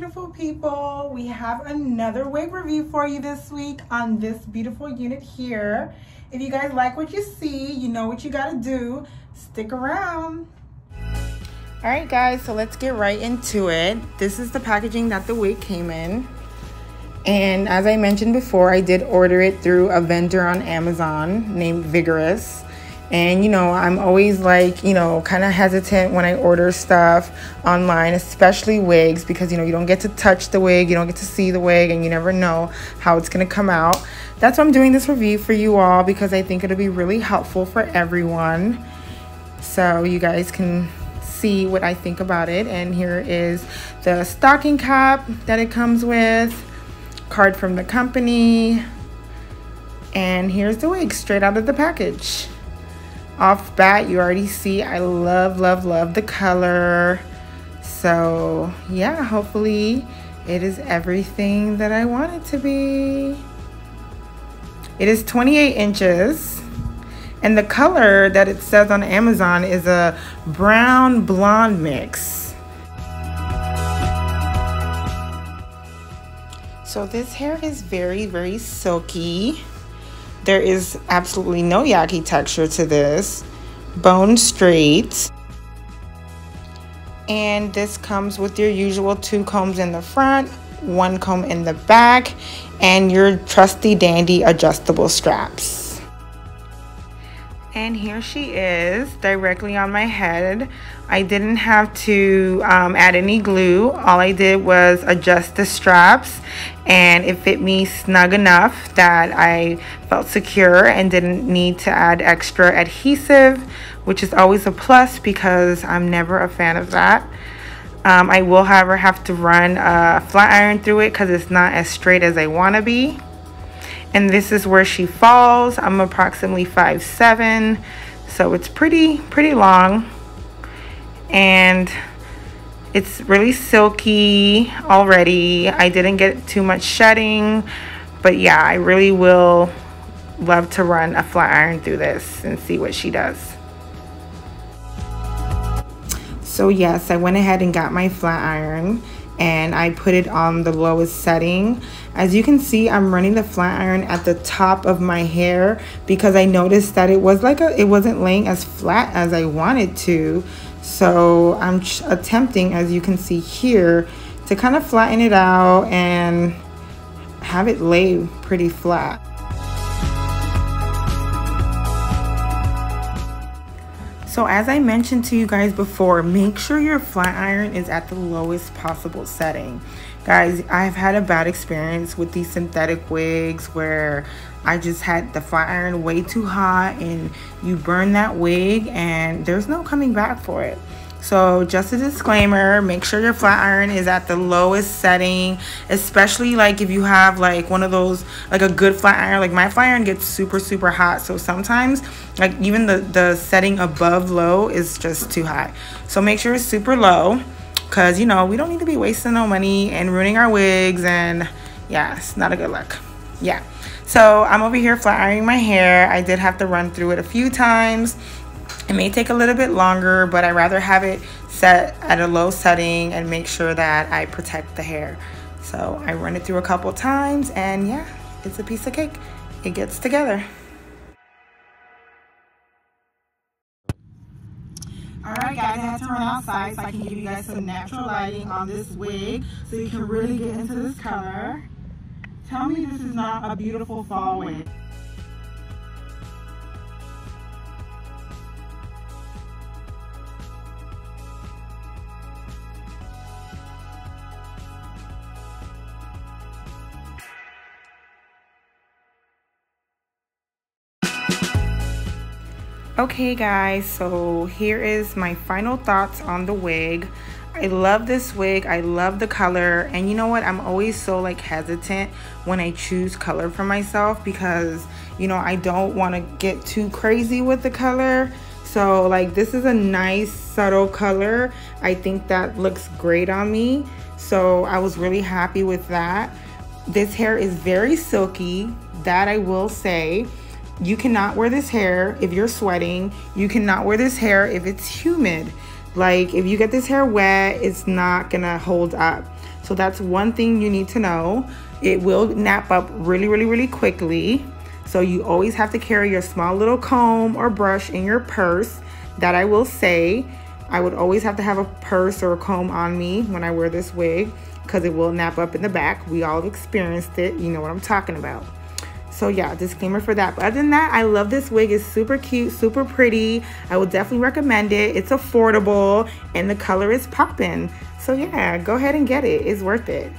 beautiful people. We have another wig review for you this week on this beautiful unit here. If you guys like what you see, you know what you gotta do. Stick around. All right guys, so let's get right into it. This is the packaging that the wig came in. And as I mentioned before, I did order it through a vendor on Amazon named Vigorous. And, you know, I'm always like, you know, kind of hesitant when I order stuff online, especially wigs, because, you know, you don't get to touch the wig, you don't get to see the wig, and you never know how it's going to come out. That's why I'm doing this review for you all, because I think it'll be really helpful for everyone. So you guys can see what I think about it. And here is the stocking cap that it comes with, card from the company, and here's the wig straight out of the package. Off bat, you already see I love the color. So yeah, hopefully it is everything that I want it to be. It is 28 inches, and the color that it says on Amazon is a brown blonde mix. So this hair is very silky. There is absolutely no yucky texture to this. Bone straight. And this comes with your usual 2 combs in the front, 1 comb in the back, and your trusty dandy adjustable straps. And here she is, directly on my head. I didn't have to add any glue. All I did was adjust the straps, and it fit me snug enough that I felt secure and didn't need to add extra adhesive, which is always a plus because I'm never a fan of that. I will, however, have to run a flat iron through it because it's not as straight as I want to be. And this is where she falls. I'm approximately 5'7", so it's pretty long, and it's really silky already. I didn't get too much shedding, but yeah, I really will love to run a flat iron through this and see what she does. So yes, I went ahead and got my flat iron, and I put it on the lowest setting. As you can see, I'm running the flat iron at the top of my hair because I noticed that it wasn't laying as flat as I wanted to. So I'm attempting, as you can see here, to kind of flatten it out and have it lay pretty flat. So as I mentioned to you guys before, make sure your flat iron is at the lowest possible setting. Guys, I've had a bad experience with these synthetic wigs where I just had the flat iron way too hot and you burn that wig and there's no coming back for it. So just a disclaimer, make sure your flat iron is at the lowest setting, especially like if you have like one of those, like a good flat iron. Like my flat iron gets super hot, so sometimes like even the setting above low is just too high. So make sure it's super low, because you know we don't need to be wasting no money and ruining our wigs, and yeah, it's not a good look. Yeah, so I'm over here flat ironing my hair. I did have to run through it a few times. It may take a little bit longer, but I'd rather have it set at a low setting and make sure that I protect the hair. So I run it through a couple times, and yeah, it's a piece of cake. It gets together. Alright guys, I had to run outside so I can give you guys some natural lighting on this wig so you can really get into this color. Tell me this is not a beautiful fall wig. Okay guys, so here is my final thoughts on the wig. I love this wig. I love the color, and you know what, I'm always so like hesitant when I choose color for myself because you know I don't want to get too crazy with the color. So like this is a nice subtle color. I think that looks great on me, so I was really happy with that. This hair is very silky, that I will say. You cannot wear this hair if you're sweating. You cannot wear this hair if it's humid. Like if you get this hair wet, it's not gonna hold up. So that's one thing you need to know. It will nap up really quickly. So you always have to carry your small little comb or brush in your purse. That I will say, I would always have to have a purse or a comb on me when I wear this wig, because it will nap up in the back. We all have experienced it. You know what I'm talking about. So yeah, disclaimer for that. But other than that, I love this wig. It's super cute, super pretty. I would definitely recommend it. It's affordable and the color is popping. So yeah, go ahead and get it. It's worth it.